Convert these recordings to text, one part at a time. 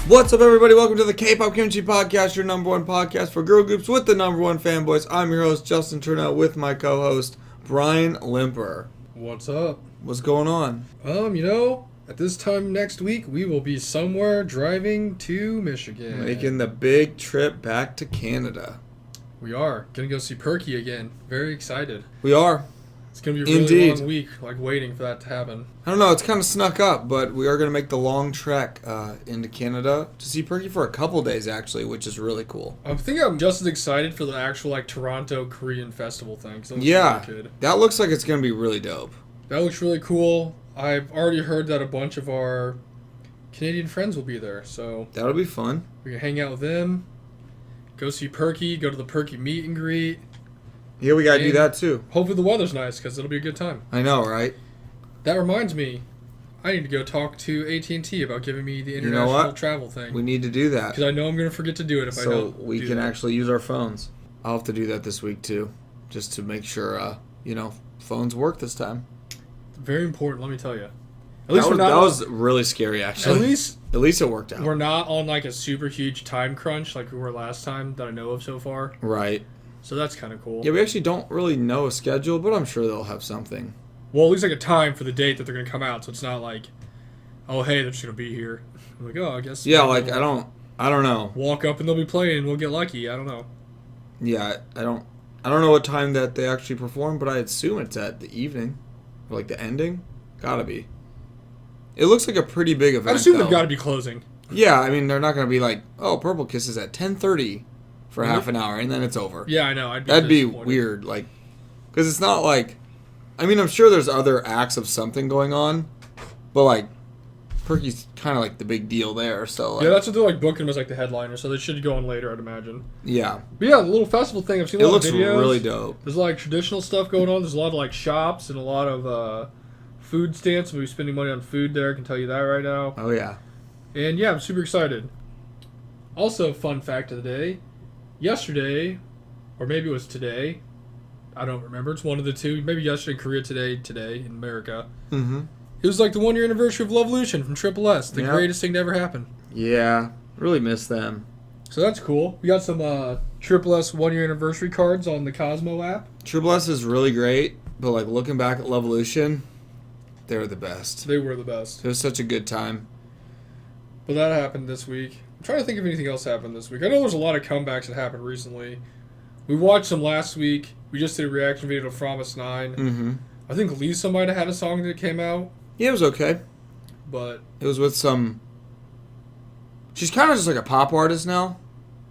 What's up, everybody? Welcome to the Kpop Kimchi Podcast, your number one podcast for girl groups with the number one fanboys. I'm your host, Justin Turnell, with my co-host, Brian Limper. What's up? What's going on? At this time next week, we will be somewhere driving to Michigan. Making the big trip back to Canada. We are. Gonna go see Perky again. Very excited. We are. It's gonna be a really long week, waiting for that to happen. I don't know, it's kind of snuck up, but we are going to make the long trek into Canada to see Perky for a couple days, actually, which is really cool. I think I'm just as excited for the actual, Toronto Korean Festival thing. Yeah, really good. That looks like it's going to be really dope. That looks really cool. I've already heard that a bunch of our Canadian friends will be there, so... That'll be fun. We can hang out with them, go see Perky, go to the Perky meet and greet. Yeah, we got to do that, too. Hopefully the weather's nice, because it'll be a good time. I know, right? That reminds me, I need to go talk to AT&T about giving me the international travel thing. We need to do that. Because I know I'm going to forget to do it if I don't. So we can actually use our phones. I'll have to do that this week, too, just to make sure, phones work this time. Very important, let me tell you. That was really scary, actually. At least it worked out. We're not on, a super huge time crunch like we were last time that I know of so far. Right. So that's kind of cool. Yeah, we actually don't really know a schedule, but I'm sure they'll have something. Well, at least a time for the date that they're going to come out, so it's not oh, hey, they're just going to be here. I'm I guess. Yeah, I don't know. Walk up and they'll be playing and we'll get lucky. I don't know. Yeah, I don't know what time that they actually perform, but I assume it's at the evening. Or, the ending. Gotta be. It looks like a pretty big event, I assume they've got to be closing. Yeah, I mean, they're not going to be Purple Kiss is at 10:30 for half an hour, and then it's over. Yeah, I know. That'd be weird, because it's not I'm sure there's other acts of something going on, but, Perky's kind of, the big deal there, so, yeah, that's what they're, booking him as, the headliner, so they should go on later, I'd imagine. Yeah. But, yeah, the little festival thing, I've seen a lot of videos. It looks really dope. There's, traditional stuff going on. There's a lot of, shops and a lot of, food stands. We'll be spending money on food there, I can tell you that right now. Oh, yeah. And, yeah, I'm super excited. Also, fun fact of the day, yesterday, or maybe it was today, I don't remember, it's one of the two, maybe yesterday in Korea, today in America. Mm-hmm. It was the 1 year anniversary of Lovolution from Triple S, the greatest thing to ever happen. Yeah, really miss them. So that's cool. We got some Triple S 1 year anniversary cards on the Cosmo app. Triple S is really great, but looking back at Lovolution, they were the best. They were the best. It was such a good time. But that happened this week. I'm trying to think if anything else happened this week. I know there's a lot of comebacks that happened recently. We watched some last week. We just did a reaction video to Promise 9. Mm-hmm. I think Lisa might have had a song that came out. Yeah, it was okay. But it was with some... She's kind of just a pop artist now.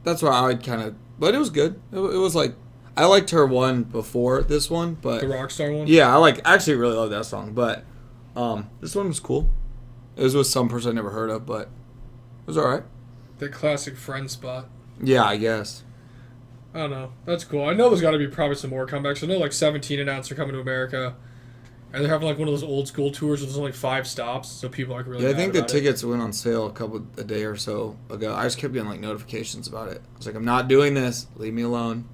That's why I kind of... But it was good. It was I liked her one before this one, but... The Rockstar one? Yeah, I actually really love that song, but this one was cool. It was with some person I never heard of, but it was alright. The classic friend spot. Yeah, I guess. I don't know. That's cool. I know there's got to be probably some more comebacks. I know 17 announced they're coming to America. And they're having one of those old school tours where there's only 5 stops, so people are really I think the tickets went on sale a day or so ago. I just kept getting notifications about it. It's I'm not doing this. Leave me alone.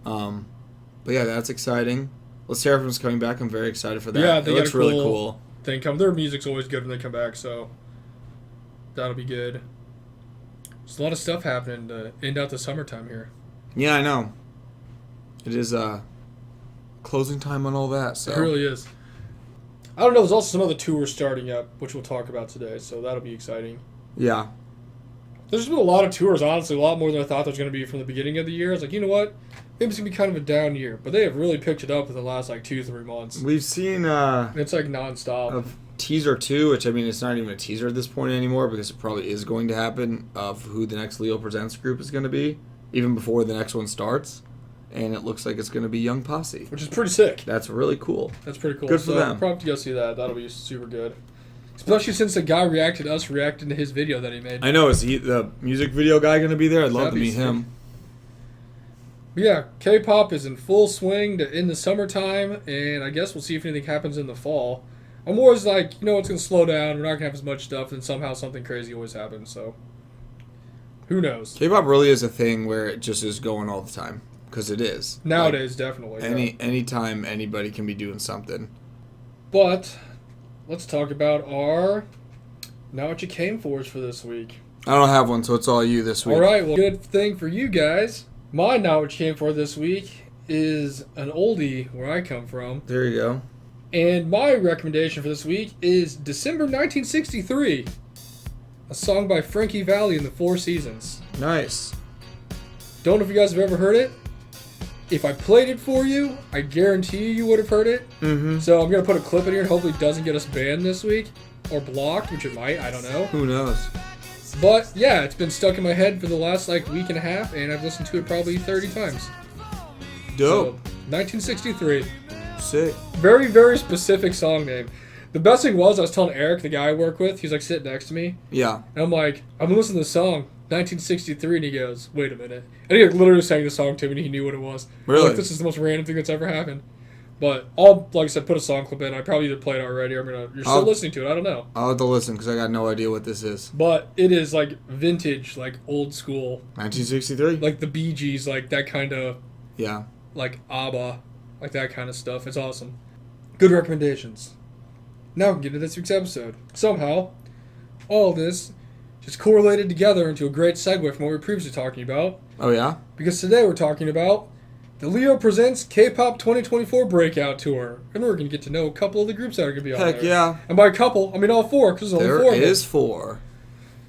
But yeah, that's exciting. LE SSERAFIM's coming back. I'm very excited for that. Yeah, it looks really cool. Their music's always good when they come back, so that'll be good. There's a lot of stuff happening to end out the summertime here. Yeah, I know. It is closing time on all that. So it really is. I don't know. There's also some other tours starting up, which we'll talk about today, so that'll be exciting. Yeah. There's been a lot of tours, honestly, a lot more than I thought there was going to be from the beginning of the year. I was you know what? Maybe it's going to be kind of a down year, but they have really picked it up in the last 2-3 months. We've seen it's nonstop. A teaser 2, which it's not even a teaser at this point anymore because it probably is going to happen, of who the next Leo Presents group is going to be, even before the next one starts. And it looks like it's going to be Young Posse. Which is pretty sick. That's really cool. That's pretty cool. Good for them. I'm probably to go see that. That'll be super good. Especially since the guy reacted to us reacting to his video that he made. I know. Is he the music video guy going to be there? I'd love to meet him. But yeah, K-pop is in full swing in the summertime, and I guess we'll see if anything happens in the fall. I'm always it's going to slow down. We're not going to have as much stuff, and somehow something crazy always happens, so who knows? K-pop really is a thing where it just is going all the time, because it is. Nowadays, definitely. Anytime anybody can be doing something. But let's talk about our Now What You Came For for this week. I don't have one, so it's all you this week. All right, well, good thing for you guys. My Not What You Came For this week is an oldie where I come from. There you go. And my recommendation for this week is December 1963, a song by Frankie Valli and the Four Seasons. Nice. Don't know if you guys have ever heard it. If I played it for you, I guarantee you would have heard it. Mm-hmm. So I'm going to put a clip in here and hopefully it doesn't get us banned this week. Or blocked, which it might, I don't know. Who knows? But yeah, it's been stuck in my head for the last week and a half, and I've listened to it probably 30 times. Dope. So, 1963. Sick. Very, very specific song name. The best thing was, I was telling Eric, the guy I work with, he's like sitting next to me. Yeah. And I'm like, I've been listening to the song, 1963, and he goes, wait a minute. And he literally sang the song to me, and he knew what it was. Really? Like, this is the most random thing that's ever happened. But I'll, like I said, put a song clip in. I probably did play it already. You're still listening to it. I don't know. I'll have to listen because I got no idea what this is. But it is like vintage, like old school. 1963? Like the Bee Gees, like that kind of, Yeah. like ABBA, like that kind of stuff. It's awesome. Good recommendations. Now we can get to this week's episode. Somehow, all of this just correlated together into a great segue from what we were previously talking about. Oh, yeah? Because today we're talking about the Leo Presents Kpop 2024 Breakout Tour. And we're going to get to know a couple of the groups that are going to be on there. Heck yeah. And by a couple, I mean all four, because there's only There four of them. is 4.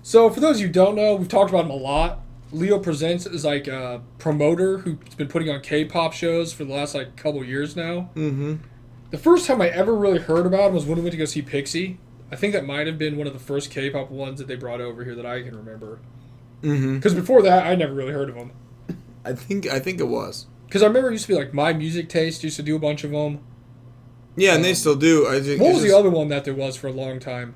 So for those of you who don't know, we've talked about him a lot. Leo Presents is like a promoter who's been putting on K-pop shows for the last like couple years now. Mm-hmm. The first time I ever really heard about him was when we went to go see Pixie. I think that might have been one of the first K-pop ones that they brought over here that I can remember. Mm-hmm. Because before that, I never really heard of them. I think it was. Because I remember it used to be like My Music Taste used to do a bunch of them. Yeah, and they still do. I think What was the other one that there was for a long time?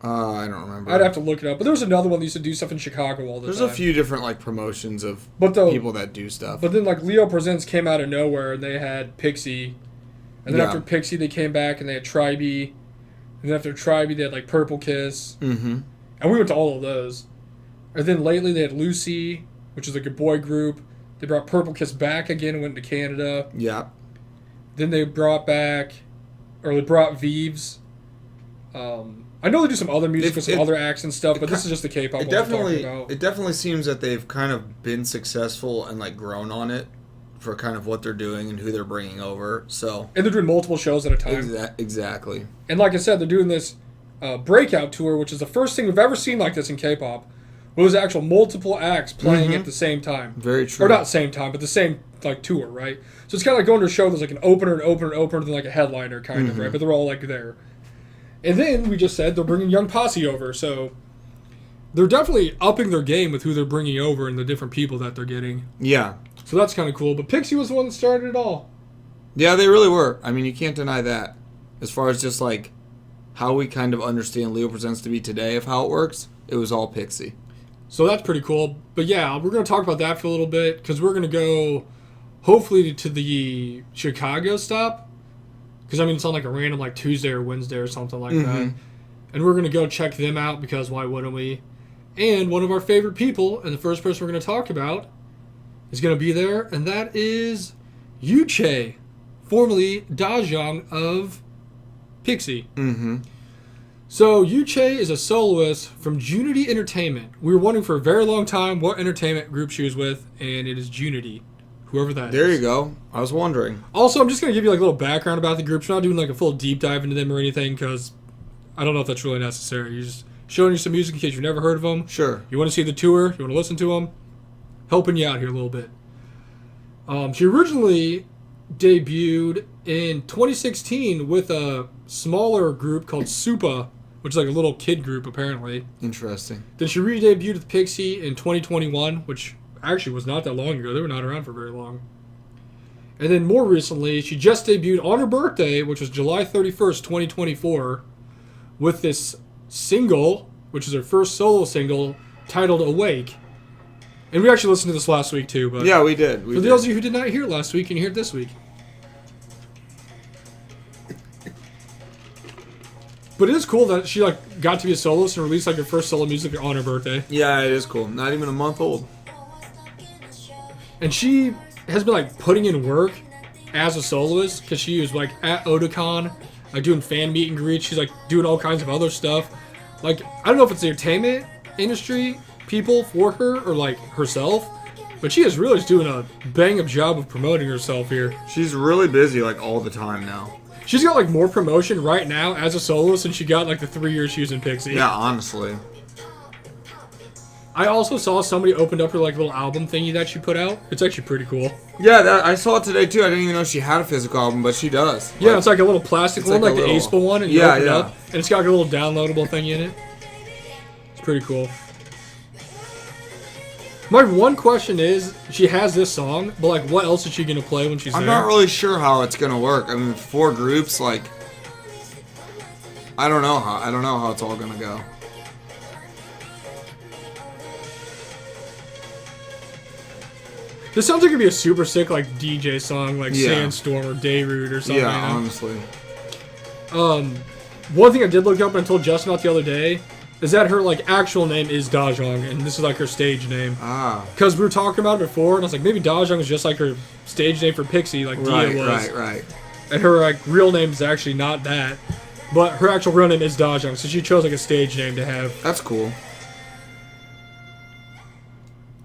I don't remember. I'd have to look it up. But there was another one that used to do stuff in Chicago all the time. There's a few different like promotions of But people that do stuff. But then like Leo Presents came out of nowhere and they had Pixie. And then after Pixie they came back and they had Tribe. And then after Tribe they had like Purple Kiss. Mm-hmm. And we went to all of those. And then lately they had Lucy, which is like a boy group. They brought Purple Kiss back again and went to Canada. Yeah. Then they brought Vives. I know they do some other music with some other acts and stuff, but this is just the K-pop one we're talking about. It definitely seems that they've kind of been successful and like grown on it for kind of what they're doing and who they're bringing over. So And they're doing multiple shows at a time. Exactly. And like I said, they're doing this breakout tour, which is the first thing we've ever seen like this in K-pop. It was actual multiple acts playing at the same time. Very true. Or not same time, but the same like tour, right? So it's kind of like going to a show there's like an opener, then like a headliner kind of, right? But they're all like there. And then we just said they're bringing Young Posse over, so they're definitely upping their game with who they're bringing over and the different people that they're getting. Yeah. So that's kind of cool. But Pixie was the one that started it all. Yeah, they really were. I mean, you can't deny that. As far as just like how we kind of understand Leo Presents to be today of how it works, it was all Pixie. So that's pretty cool. But yeah, we're going to talk about that for a little bit because we're going to go hopefully to the Chicago stop. Because, I mean, it's on like a random like Tuesday or Wednesday or something like that. And we're going to go check them out because why wouldn't we? And one of our favorite people, and the first person we're going to talk about, is going to be there. And that is Yuche, formerly Dajeong of Pixie. Mm-hmm. So, Yuche is a soloist from Junity Entertainment. We were wondering for a very long time what entertainment group she was with, and it is Junity. Whoever that is. There you go. I was wondering. Also, I'm just going to give you like a little background about the groups. We're not doing like a full deep dive into them or anything, because I don't know if that's really necessary. You're just showing you some music in case you've never heard of them. Sure. You want to see the tour, you want to listen to them, helping you out here a little bit. She originally debuted in 2016 with a smaller group called Supa, which is like a little kid group, apparently. Interesting. Then she re-debuted with Pixie in 2021, which actually was not that long ago. They were not around for very long. And then more recently, she just debuted on her birthday, which was July 31st, 2024, with this single, which is her first solo single, titled Awake. And we actually listened to this last week, too. But yeah, we did. For those of you who did not hear it last week, you can hear it this week. But it is cool that she like got to be a soloist and released like her first solo music on her birthday. Yeah, it is cool. Not even a month old. And she has been like putting in work as a soloist because she was like at Otakon, like doing fan meet and greets. She's like doing all kinds of other stuff. Like I don't know if it's entertainment industry people for her or like herself, but she is really just doing a bang up job of promoting herself here. She's really busy like all the time now. She's got like more promotion right now as a soloist than she got like the 3 years she was in Pixie. Yeah, honestly. I also saw somebody opened up her like little album thingy that she put out. It's actually pretty cool. Yeah, I saw it today too. I didn't even know she had a physical album, but she does. Yeah, it's like a little plastic one, like the Aespa one, and you open it up, and it's got like a little downloadable thing in it. It's pretty cool. My one question is, she has this song, but like, what else is she gonna play when she's there? I'm not really sure how it's gonna work. I mean, 4 groups, like, I don't know how it's all gonna go. This sounds like it'd be a super sick like DJ song, like Sandstorm or Dayrude or something. Yeah, honestly. One thing I did look up and I told Justin about the other day is that her like actual name is Dajong, and this is like her stage name. Ah. Because we were talking about it before, and I was like, maybe Dajong is just like her stage name for Pixie, like Dia was. Right. And her like real name is actually not that, but her actual real name is Dajong, so she chose like a stage name to have. That's cool.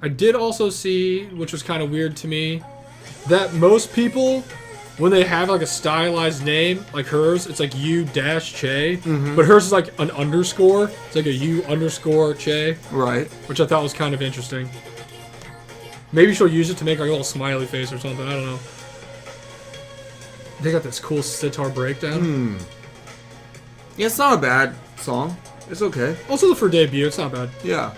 I did also see, which was kind of weird to me, that most people, when they have like a stylized name like hers, it's like U-Che, but hers is like an underscore. It's like a U_Che, Right. which I thought was kind of interesting. Maybe she'll use it to make like a little smiley face or something. I don't know. They got this cool sitar breakdown. Yeah, it's not a bad song. It's okay. Also, for debut, it's not bad. Yeah.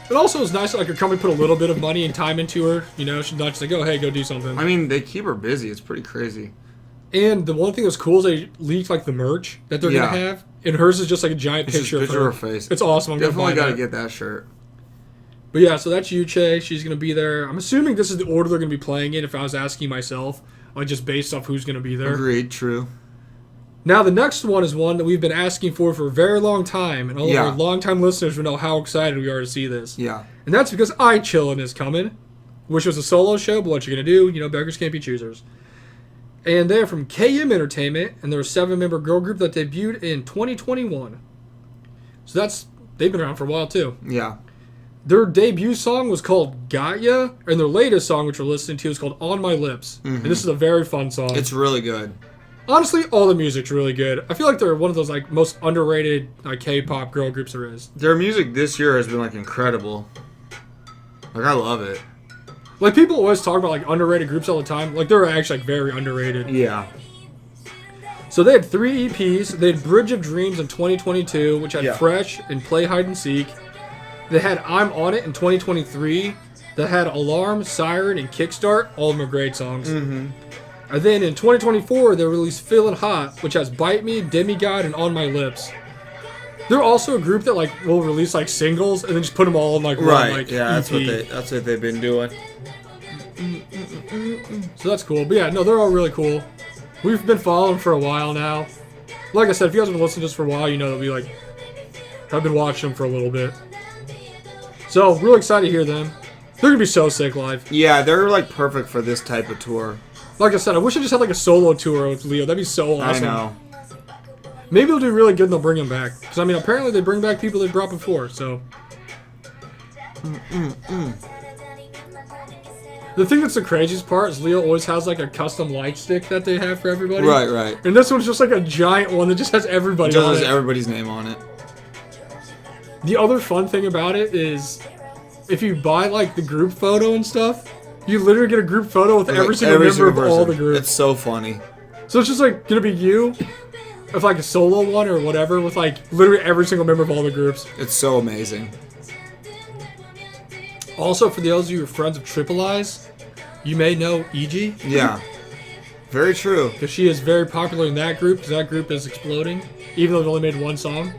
It also is nice that like her company put a little bit of money and time into her. You know, she's not just like, oh, hey, go do something. I mean, they keep her busy. It's pretty crazy. And the one thing that's cool is they leaked like the merch that they're gonna have, and hers is just like a giant picture of her face. It's awesome. I'm definitely gotta get that shirt. But yeah, so that's Yuche. She's gonna be there. I'm assuming this is the order they're gonna be playing in. If I was asking myself, like just based off who's gonna be there. Agreed. True. Now the next one is one that we've been asking for a very long time, and all of our longtime listeners will know how excited we are to see this. Yeah. And that's because iChillin is coming, which was a solo show, but what you're going to do, you know, beggars can't be choosers. And they're from KM Entertainment, and they're a 7-member girl group that debuted in 2021. So they've been around for a while too. Yeah. Their debut song was called Got Ya, and their latest song, which we're listening to, is called On My Lips. And this is a very fun song. It's really good. Honestly, all the music's really good. I feel like they're one of those like most underrated like K-pop girl groups there is. Their music this year has been like incredible. Like I love it. Like people always talk about like underrated groups all the time. Like they're actually like very underrated. Yeah. So they had 3 EPs. They had Bridge of Dreams in 2022, which had Fresh and Play Hide and Seek. They had I'm On It in 2023. They had Alarm, Siren, and Kickstart. All of them are great songs. And then in 2024, they released Feelin' Hot, which has Bite Me, Demigod, and On My Lips. They're also a group that like will release like singles and then just put them all in like one like that's EP. that's what they've been doing. So that's cool. But yeah, no, they're all really cool. We've been following for a while now. Like I said, if you guys have been listening to us for a while, you know that we like have been watching them for a little bit. So really excited to hear them. They're gonna be so sick live. Yeah, they're like perfect for this type of tour. Like I said, I wish I just had like a solo tour with Leo. That'd be so awesome. I know. Maybe they'll do really good and they'll bring him back. Because, I mean, apparently they bring back people they brought before, so. The thing that's the craziest part is Leo always has, like, a custom light stick that they have for everybody. Right. And this one's just, like, a giant one that just has everybody on it. Just has everybody's name on it. The other fun thing about it is if you buy, like, the group photo and stuff, you literally get a group photo with every single member of all the groups. It's so funny. So it's just, like, gonna be you. With like a solo one or whatever, with like literally every single member of all the groups. It's so amazing. Also, for those of you who are friends of Triple Eyes, you may know EG. Yeah. Very true. Because she is very popular in that group, because that group is exploding, even though they've only made one song.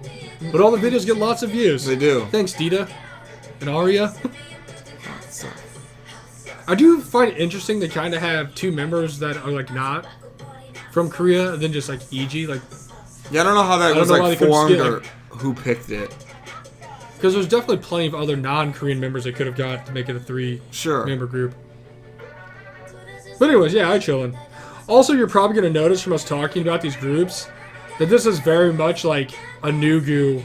But all the videos get lots of views. They do. Thanks, Dita and Aria. I do find it interesting they kind of have 2 members that are like not from Korea, and then just like EG, like. Yeah, I don't know how that was like formed or who picked it. Because there's definitely plenty of other non-Korean members they could have got to make it a 3-member group. But anyways, yeah, iChillin. Also, you're probably going to notice from us talking about these groups that this is very much like a Nugu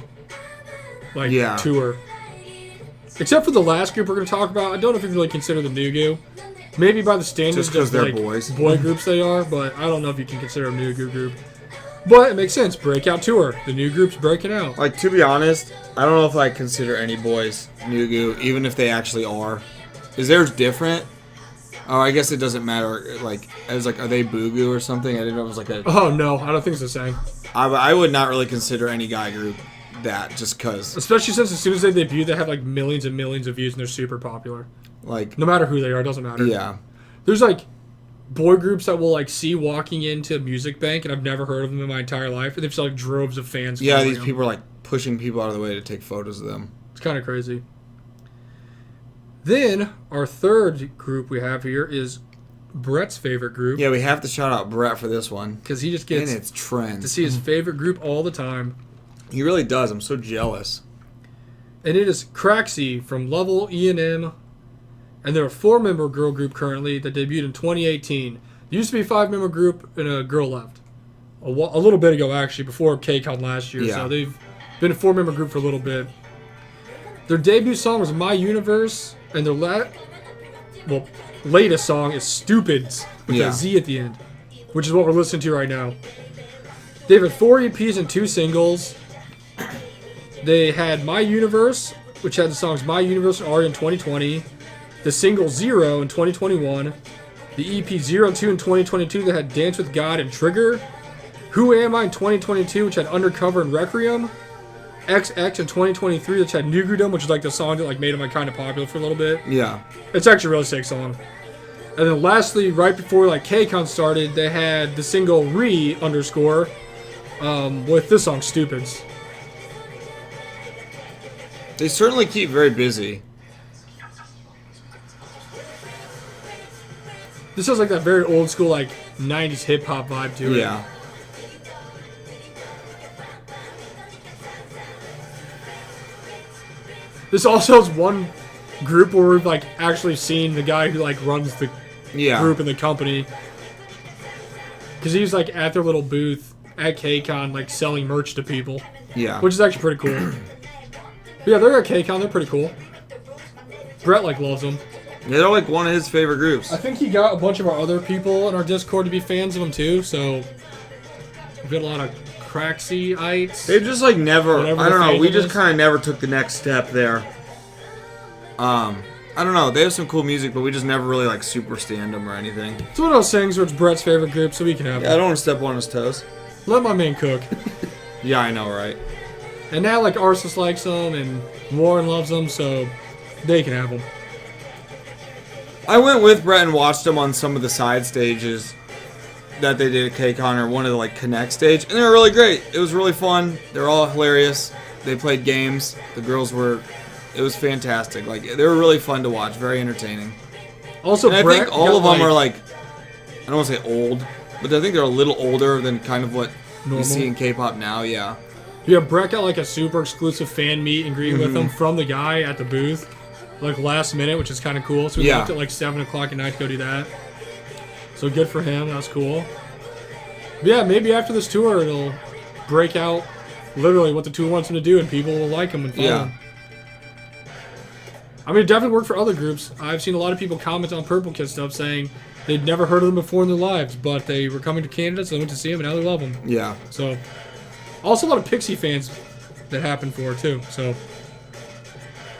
tour. Except for the last group we're going to talk about. I don't know if you really consider them Nugu. Maybe by the standards Just 'cause of they're like, boys. boy groups they are, but I don't know if you can consider them Nugu group. But it makes sense. Breakout Tour. The new group's breaking out. Like, to be honest, I don't know if I consider any boys Nugu, even if they actually are. Is theirs different? Oh, I guess it doesn't matter. Like, I was like, are they Boogu or something? I didn't know it was like a... Oh, no. I don't think it's the same. I would not really consider any guy group that, just because... Especially since as soon as they debut, they have, like, millions and millions of views, and they're super popular. Like... No matter who they are, it doesn't matter. Yeah. There's, like, boy groups that will, like, see walking into Music Bank, and I've never heard of them in my entire life, and they've just, like, droves of fans. Yeah, these them. people are, like, pushing people out of the way to take photos of them. It's kind of crazy. Then, our third group we have here is Brett's favorite group. Yeah, we have to shout out Brett for this one. Because he just gets and it's Trendz. to see his favorite group all the time. He really does. I'm so jealous. And it is CRAXY from Level E&M. And they're a 4-member girl group currently that debuted in 2018. There used to be a 5-member group and a girl left. A little bit ago, actually, before KCON last year. Yeah. So they've been a 4-member group for a little bit. Their debut song was My Universe. And their latest song is Stupids with a Z at the end, which is what we're listening to right now. They've had 4 EPs and 2 singles. They had My Universe, which had the songs My Universe and Aria in 2020, the single Zero in 2021, the EP 02 in 2022 that had Dance with God and Trigger, Who Am I in 2022, which had Undercover and Requiem, XX in 2023, which had Nugudum, which is like the song that like made them like kind of popular for a little bit. Yeah. It's actually a really sick song. And then lastly, right before like KCON started, they had the single Re underscore with this song Stupids. They certainly keep very busy. This has like that very old school like 90s hip hop vibe to it. Yeah. This also is one group where we've like actually seen the guy who like runs the group in the company, because he's like at their little booth at KCON like selling merch to people. Yeah. Which is actually pretty cool. But yeah, they're at KCON. They're pretty cool. Brett like loves them. Yeah, they're like one of his favorite groups. I think he got a bunch of our other people in our Discord to be fans of them too. So we've got a lot of CRAXY-ites. They've just like never, Whatever I don't the know, we fandom just is. kind of never took the next step there. I don't know, they have some cool music, but we just never really like super stand them or anything. It's one of those things where it's Brett's favorite group, so we can have Yeah, I them. don't want to step on his toes. Let my man cook. Yeah, I know, right? And now like Arceus likes them and Warren loves them, so they can have them. I went with Brett and watched them on some of the side stages that they did at KCON, or one of the like Connect stage, and they were really great. It was really fun. They're all hilarious. They played games. The girls were, it was fantastic. Like, they were really fun to watch. Very entertaining. Also, And I Brett think all of got, them are like, I don't want to say old, but I think they're a little older than kind of what Normal. you see in K-pop now. Yeah. Yeah, Brett got like a super exclusive fan meet and greet with him from the guy at the booth, like last minute, which is kind of cool. So we left at like 7 o'clock at night to go do that. So good for him. That's cool. But yeah, maybe after this tour, it'll break out literally what the tour wants him to do, and people will like him and follow him. I mean, it definitely worked for other groups. I've seen a lot of people comment on Purple Kiss stuff saying they'd never heard of them before in their lives, but they were coming to Canada, so they went to see them, and now they love them. Yeah. So, also a lot of Pixie fans that happened for too. So,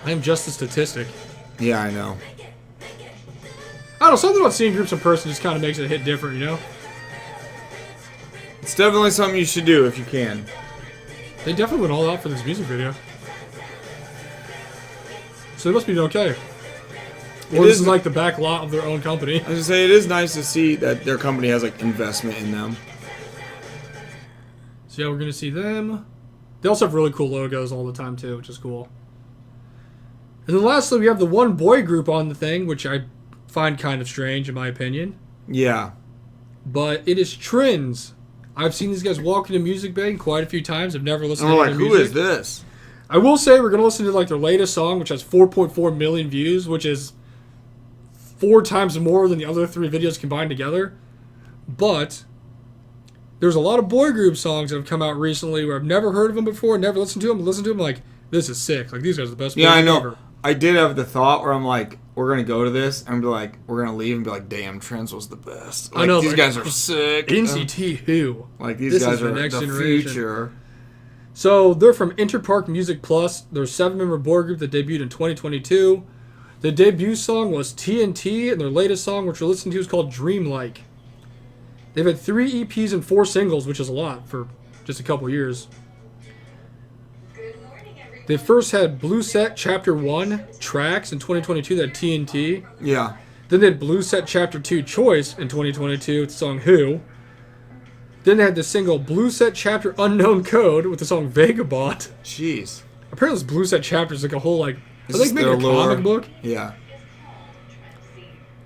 I am just a statistic. Yeah, I know. I don't know, something about seeing groups in person just kind of makes it hit different, you know? It's definitely something you should do if you can. They definitely went all out for this music video. So they must be doing okay. Or this is like the back lot of their own company. I was gonna say, it is nice to see that their company has like investment in them. So yeah, we're gonna see them. They also have really cool logos all the time too, which is cool. And then lastly, we have the one boy group on the thing, which I find kind of strange in my opinion. Yeah. But it is Trendz. I've seen these guys walk into Music Bank quite a few times. I've never listened And to we're their like, music. who is this? I will say we're gonna listen to like their latest song, which has 4.4 million views, which is 4 times more than the other 3 videos combined together. But there's a lot of boy group songs that have come out recently where I've never heard of them before, never listened to them, like, this is sick. Like, these guys are the best boy Yeah, I group know. ever. I did have the thought where I'm like, we're gonna go to this and be like, we're gonna leave and be like, damn, Trendz was the best. Like, I know these like, guys are sick. NCT who? Like these This guys is the are next the generation. future. So they're from Interpark Music Plus. They're a 7-member boy group that debuted in 2022. The debut song was TNT, and their latest song, which we're listening to, is called Dreamlike. They've had 3 EPs and 4 singles, which is a lot for just a couple years. They first had Blue Set Chapter 1 Tracks in 2022, that TNT. Yeah. Then they had Blue Set Chapter 2 Choice in 2022 with the song Who. Then they had the single Blue Set Chapter Unknown Code with the song Vagabond. Jeez. Apparently this Blue Set Chapter is like a whole like, Is I this think maybe their a lore? comic book. Yeah.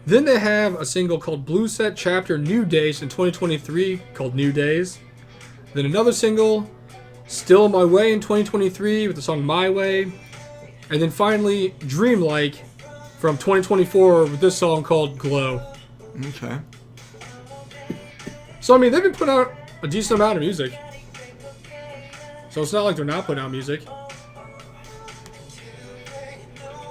Then they have a single called Blue Set Chapter New Days in 2023 called New Days. Then another single, Still My Way in 2023 with the song My Way. And then finally, Dreamlike from 2024 with this song called Glow. Okay. So, I mean, they've been putting out a decent amount of music. So it's not like they're not putting out music.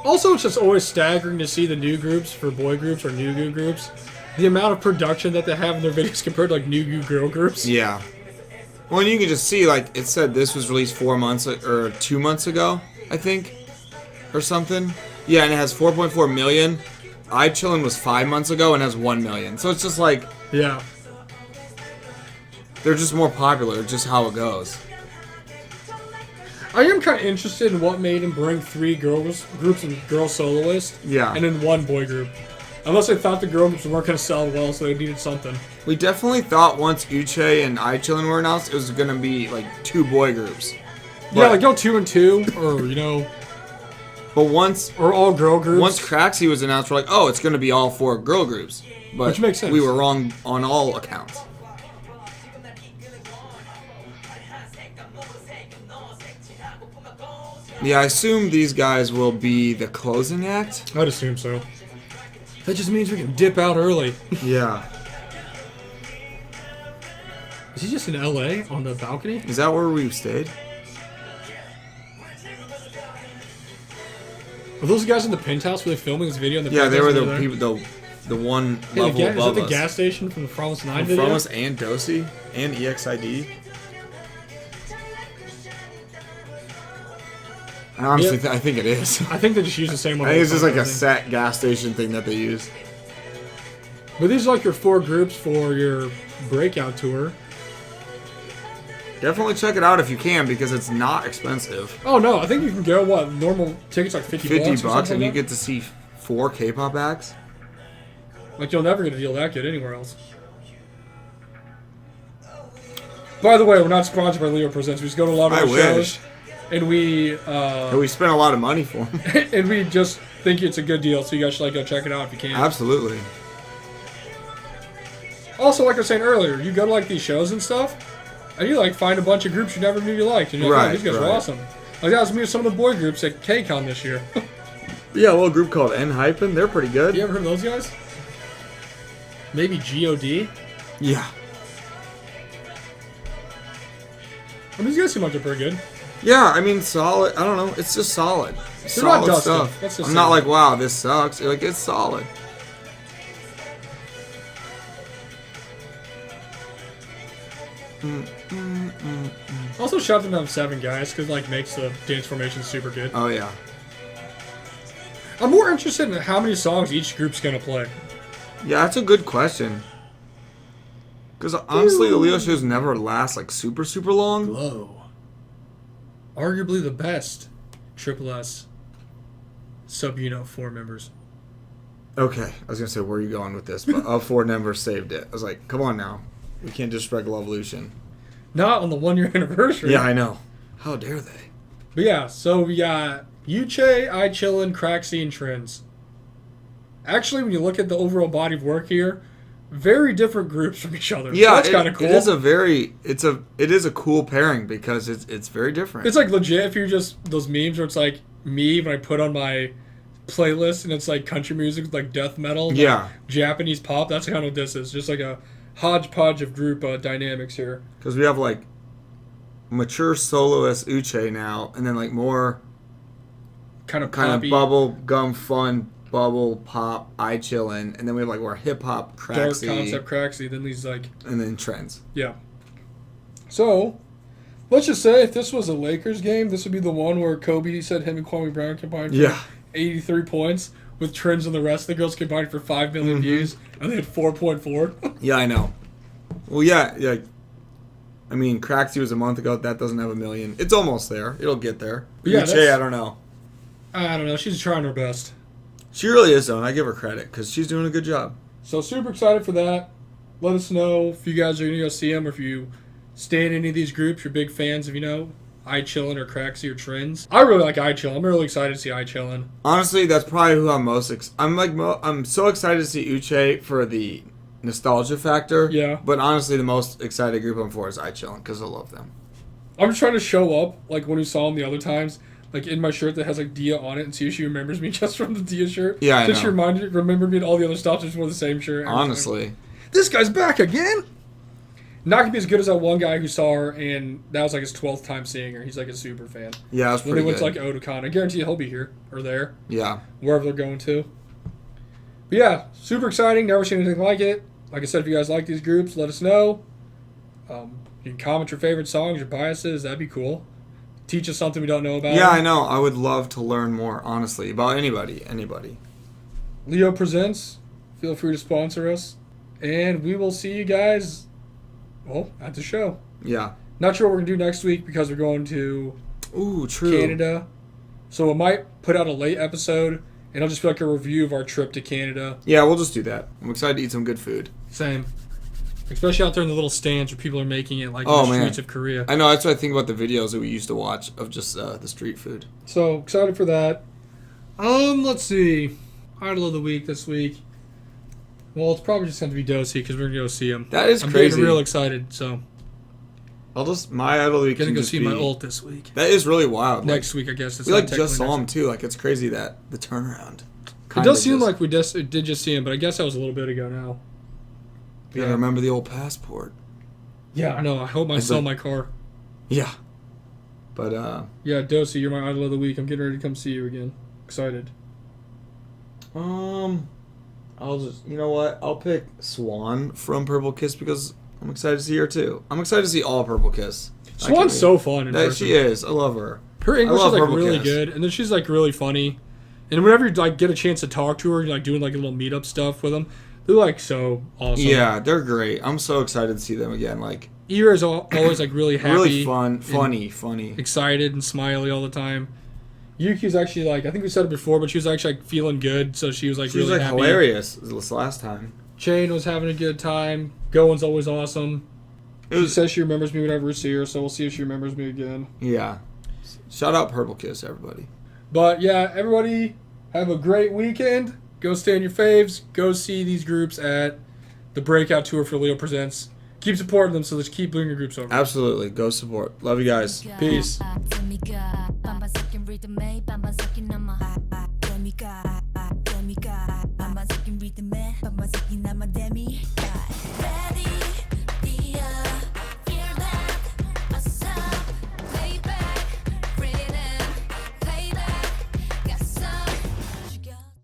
Also, it's just always staggering to see the new groups for boy groups or new goo groups. The amount of production that they have in their videos compared to like new goo girl groups. Yeah. Well, and you can just see, like, it said this was released 4 months or 2 months ago, I think, or something. Yeah, and it has 4.4 million. iChillin was 5 months ago and has 1 million. So it's just like, Yeah. they're just more popular, just how it goes. I am kind of interested in what made him bring 3 girls groups and girl soloists. Yeah. And then 1 boy group. Unless they thought the girl groups weren't going to sell well, so they needed something. We definitely thought once Uche and iChillin were announced, it was going to be, like, 2 boy groups. Yeah, like go 2 and 2, or, you know, But once or all girl groups. once CRAXY was announced, we're like, oh, it's going to be all 4 girl groups. But Which makes sense. we were wrong on all accounts. Yeah, I assume these guys will be the closing act. I'd assume so. That just means we can dip out early. Yeah. Is he just in LA on the balcony? Is that where we stayed? Are those guys in the penthouse where they're filming this video? In the Yeah, they were penthouse the over people, the one there? level Hey, is that above the us. gas station from the Promise 9 video? From us and Dosey and EXID. I honestly, Yep. I think it is. I think they just use the same one. I think it's all just the like a time, set gas station thing that they use. But these are like your 4 groups for your breakout tour. Definitely check it out if you can because it's not expensive. Oh no, I think you can go, what, normal tickets like 50 50 bucks or bucks something and you like get to see 4 K-pop acts. that? Like, you'll never get a deal that good anywhere else. By the way, we're not sponsored by Leo Presents. We just go to a lot of I our shows. wish. And we And we spent a lot of money for them. and we just think it's a good deal, so you guys should like go check it out if you can. Absolutely. Also, like I was saying earlier, you go to like these shows and stuff, and you like find a bunch of groups you never knew you liked, and you're like, oh, Right, these guys are right. awesome. Like that was me with some of the boy groups at KCON this year. Yeah, a little group called N-Hypen. They're pretty good. You ever heard of those guys? Maybe God. Yeah. I mean, these guys seem like they're pretty good. Yeah, I mean, solid. I don't know. It's just solid. They're Solid not dusty. stuff. That's just I'm not solid. like, wow, this sucks. Like, it's solid. Also, shout out to them 7 guys because like makes the dance formation super good. Oh, yeah. I'm more interested in how many songs each group's gonna play. Yeah, that's a good question. Because honestly, the Leo shows never last like super, super long. Glow. Arguably the best Triple S sub-unit 4 members. Okay, I was going to say, where are you going with this? But of 4 members saved it. I was like, come on now. We can't disrespect Love Evolution. Not on the 1-year anniversary. Yeah, I know. How dare they? But yeah, so we got Uche, iChillin, CRAXY, and Trendz. Actually, when you look at the overall body of work here, very different groups from each other. Yeah, so that's kind of cool. It is a cool pairing because it's very different. It's like legit if you're just those memes where it's like me when I put on my playlist and it's like country music with like death metal, and Yeah. like Japanese pop. That's kind of what this is. Just like a hodgepodge of group dynamics here. Because we have like mature soloist Uche now, and then like more kind of bubble gum fun bubble pop iChillin, and then we have like our hip hop dark CRAXY, concept CRAXY. Then these like and then Trendz. yeah. So let's just say if this was a Lakers game, this would be the one where Kobe said him and Kwame Brown combined for 83 points, with Trendz and the rest of the girls combined for 5 million views, and they had 4.4. Yeah, I know. Well, yeah. I mean, CRAXY was a month ago. That doesn't have 1 million. It's almost there. It'll get there. Yeah, Uche, I don't know. I don't know. She's trying her best. She really is, though, and I give her credit because she's doing a good job. So super excited for that. Let us know if you guys are going to go see them, or if you stay in any of these groups. You're big fans of, iChillin or CRAXY or Trendz. I really like iChillin. I'm really excited to see iChillin. Honestly, that's probably who I'm most. I'm so excited to see Uche for the nostalgia factor. Yeah. But honestly, the most excited group I'm for is iChillin because I love them. I'm just trying to show up, like when we saw them the other times, like in my shirt that has like Dia on it, and see if she remembers me just from the Dia shirt. Yeah, I know. Just remember me and all the other stops just wore the same shirt. Honestly. This guy's back again. Not gonna be as good as that one guy who saw her, and that was like his 12th time seeing her. He's like a super fan. Yeah, that's pretty When they good. went to like Otakon, I guarantee he'll be here or there. Yeah. Wherever they're going to. But yeah, super exciting. Never seen anything like it. Like I said, if you guys like these groups, let us know. You can comment your favorite songs, your biases. That'd be cool. Teach us something we don't know about. Yeah, I know. I would love to learn more, honestly, about anybody. Leo Presents. Feel free to sponsor us. And we will see you guys, at the show. Yeah. Not sure what we're going to do next week because we're going to Ooh, true. Canada. So we might put out a late episode, and it'll just be like a review of our trip to Canada. Yeah, we'll just do that. I'm excited to eat some good food. Same. Especially out there in the little stands where people are making it, like in the streets of Korea. I know, that's what I think about the videos that we used to watch of just the street food. So, excited for that. Let's see. Idol of the week this week. Well, it's probably just going to be Dosey because we're going to go see him. That is I'm crazy. getting real excited, so. My idol of the week Going to can go just see be, my ult this week. That is really wild. Next week, I guess. We just saw him too. Like, it's crazy that the turnaround. It does seem like we did just see him, but I guess that was a little bit ago now. You gotta remember the old passport. Yeah, I know. I hope I sell my car. Yeah. But, yeah, Dosey, you're my idol of the week. I'm getting ready to come see you again. Excited. I'll just, you know what? I'll pick Swan from Purple Kiss because I'm excited to see her too. I'm excited to see all Purple Kiss. Swan's so fun in person. She is. I love her. Her English is like Purple really Kiss. good, and then she's like really funny. And whenever you like get a chance to talk to her, you're like doing like a little meetup stuff with them. They're like so awesome. Yeah, they're great. I'm so excited to see them again. Like, Ira is always like really happy, really funny, excited and smiley all the time. Yuki's actually like, I think we said it before, but she was actually like feeling good, so she was like She really was like happy. hilarious this last time. Chain was having a good time. Goen's always awesome. She says she remembers me whenever we see her, so we'll see if she remembers me again. Yeah. Shout out Purple Kiss, everybody. But yeah, everybody have a great weekend. Go stay in your faves. Go see these groups at the Breakout Tour for Leo Presents. Keep supporting them, so let's keep bringing your groups over. Absolutely. Go support. Love you guys. Peace.